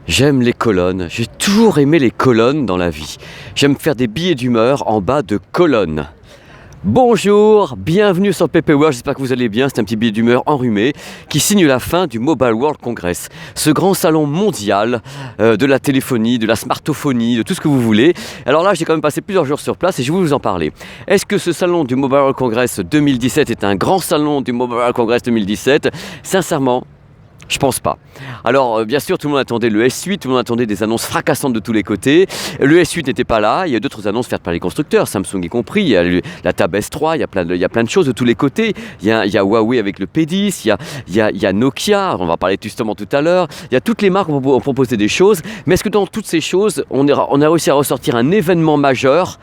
J'aime les colonnes, j'ai toujours aimé les colonnes dans la vie. J'aime faire des billets d'humeur en bas de colonnes. Bonjour, bienvenue sur PP World, j'espère que vous allez bien. C'est un petit billet d'humeur enrhumé qui signe la fin du Mobile World Congress. Ce grand salon mondial de la téléphonie, de la smartophonie, de tout ce que vous voulez. Alors là, j'ai quand même passé plusieurs jours sur place et je vais vous en parler. Est-ce que ce salon du Mobile World Congress 2017 est un grand salon du Mobile World Congress 2017 ? Sincèrement, je pense pas. Alors bien sûr tout le monde attendait le S8, tout le monde attendait des annonces fracassantes de tous les côtés. Le S8 n'était pas là, il y a d'autres annonces faites par les constructeurs, Samsung y compris, il y a la Tab S3, il y a plein de choses de tous les côtés. Il y a Huawei avec le P10, il y a Nokia, on va parler justement tout à l'heure. Il y a toutes les marques qui ont proposé des choses, mais est-ce que dans toutes ces choses, on a réussi à ressortir un événement majeur ?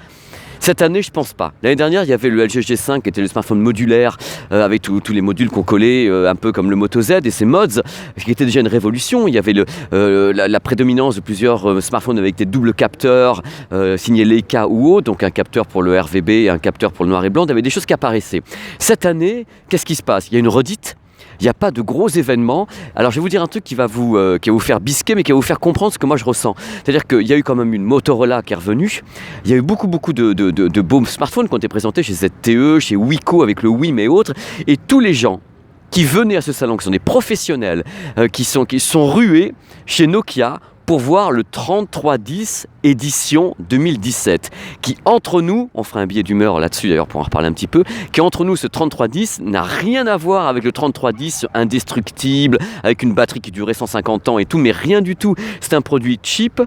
Cette année, je pense pas. L'année dernière, il y avait le LG G5 qui était le smartphone modulaire avec tous les modules qu'on collait, un peu comme le Moto Z et ses mods, qui était déjà une révolution. Il y avait la prédominance de plusieurs smartphones avec des doubles capteurs signés Leica ou autres, donc un capteur pour le RVB et un capteur pour le noir et blanc. Il y avait des choses qui apparaissaient. Cette année, qu'est-ce qui se passe ? Il y a une redite. Il n'y a pas de gros événements. Alors je vais vous dire un truc qui va vous faire bisquer, mais qui va vous faire comprendre ce que moi je ressens. C'est-à-dire qu'il y a eu quand même une Motorola qui est revenue. Il y a eu beaucoup de beaux smartphones qui ont été présentés chez ZTE, chez Wiko avec le Wim et autres. Et tous les gens qui venaient à ce salon, qui sont des professionnels, qui sont rués chez Nokia pour voir le 3310 édition 2017, qui entre nous, on fera un billet d'humeur là-dessus d'ailleurs pour en reparler un petit peu, qui entre nous ce 3310 n'a rien à voir avec le 3310 indestructible, avec une batterie qui durait 150 ans et tout, mais rien du tout. C'est un produit cheap.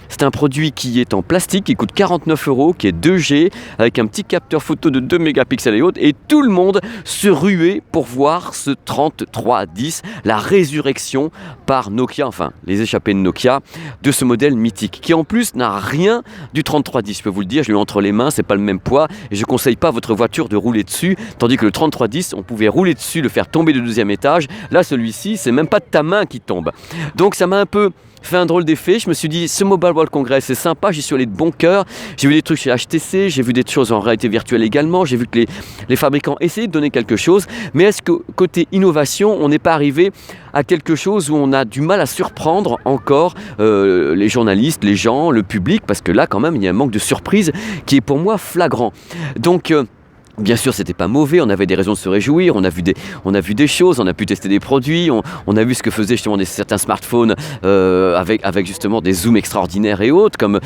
C'est un produit qui est en plastique, qui coûte 49 €, qui est 2G, avec un petit capteur photo de 2 mégapixels et autres. Et tout le monde se ruait pour voir ce 3310, la résurrection par Nokia, enfin les échappés de Nokia, de ce modèle mythique, qui en plus n'a rien du 3310. Je peux vous le dire, je l'ai entre les mains, c'est pas le même poids, et je ne conseille pas à votre voiture de rouler dessus, tandis que le 3310, on pouvait rouler dessus, le faire tomber du 2e étage. Là, celui-ci, c'est même pas de ta main qui tombe. Donc ça m'a un peu fait un drôle d'effet. Je me suis dit, ce Mobile World Congress, c'est sympa, j'y suis allé de bon cœur. J'ai vu des trucs chez HTC, j'ai vu des choses en réalité virtuelle également, j'ai vu que les fabricants essayaient de donner quelque chose, mais est-ce que côté innovation, on n'est pas arrivé à quelque chose où on a du mal à surprendre encore les journalistes, les gens, le public, parce que là quand même il y a un manque de surprise qui est pour moi flagrant. Donc bien sûr, c'était pas mauvais, on avait des raisons de se réjouir, on a vu des choses, on a pu tester des produits, on a vu ce que faisaient justement certains smartphones avec justement des zooms extraordinaires et autres, comme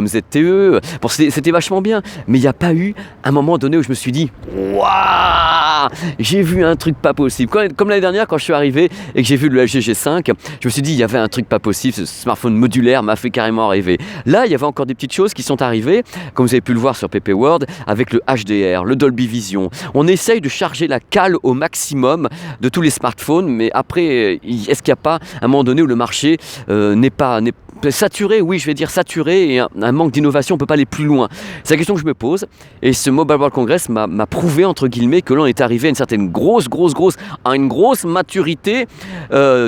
ZTE. Bon, c'était vachement bien, mais il n'y a pas eu un moment donné où je me suis dit « Waouh, j'ai vu un truc pas possible ». Comme l'année dernière, quand je suis arrivé et que j'ai vu le LG G5, je me suis dit « Il y avait un truc pas possible, ce smartphone modulaire m'a fait carrément rêver ». Là, il y avait encore des petites choses qui sont arrivées, comme vous avez pu le voir sur PP World, avec le HDR, le Dolby Vision. On essaye de charger la cale au maximum de tous les smartphones, mais après, est-ce qu'il n'y a pas un moment donné où le marché n'est pas saturé, oui, je vais dire saturé, et un manque d'innovation, on ne peut pas aller plus loin. C'est la question que je me pose, et ce Mobile World Congress m'a prouvé, entre guillemets, que l'on est arrivé à une certaine grosse maturité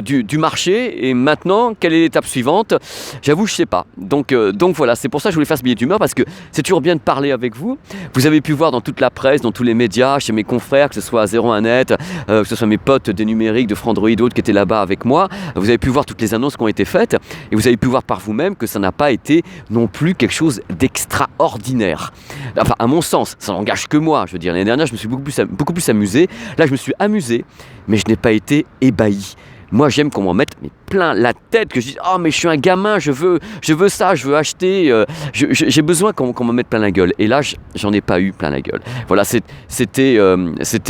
du marché, et maintenant, quelle est l'étape suivante ? J'avoue, je ne sais pas. Donc voilà, c'est pour ça que je voulais faire ce billet d'humeur, parce que c'est toujours bien de parler avec vous. Vous avez pu voir dans toute la presse, dans tous les médias, chez mes confrères, que ce soit à 01net, que ce soit mes potes des numériques, de Frandroid, d'autres qui étaient là-bas avec moi, vous avez pu voir toutes les annonces qui ont été faites, et vous avez pu voir par vous-même que ça n'a pas été non plus quelque chose d'extraordinaire. Enfin, à mon sens, ça n'engage que moi. Je veux dire, l'année dernière, je me suis beaucoup plus amusé. Là, je me suis amusé, mais je n'ai pas été ébahi. Moi, j'aime qu'on m'en mette plein la tête, que je dise « Oh, mais je suis un gamin, je veux ça, je veux acheter, j'ai besoin qu'on m'en mette plein la gueule. » Et là, j'en ai pas eu plein la gueule. Voilà, c'était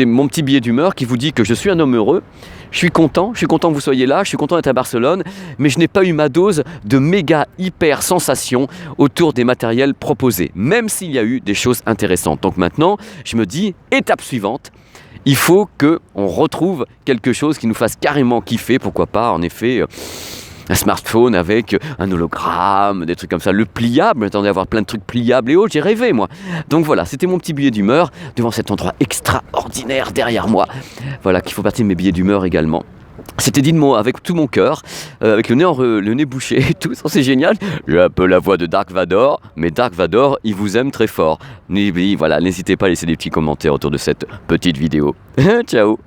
mon petit billet d'humeur qui vous dit que je suis un homme heureux. Je suis content que vous soyez là, je suis content d'être à Barcelone, mais je n'ai pas eu ma dose de méga hyper sensation autour des matériels proposés, même s'il y a eu des choses intéressantes. Donc maintenant, je me dis, étape suivante, il faut qu'on retrouve quelque chose qui nous fasse carrément kiffer, pourquoi pas, en effet, un smartphone avec un hologramme, des trucs comme ça, le pliable, j'attendais à avoir plein de trucs pliables et autres, j'ai rêvé moi. Donc voilà, c'était mon petit billet d'humeur devant cet endroit extraordinaire derrière moi. Voilà, qui faut partie de mes billets d'humeur également. C'était dit de moi avec tout mon cœur, avec le nez bouché et tout, c'est génial. J'ai un peu la voix de Dark Vador, mais Dark Vador, il vous aime très fort. Voilà, n'hésitez pas à laisser des petits commentaires autour de cette petite vidéo. Ciao.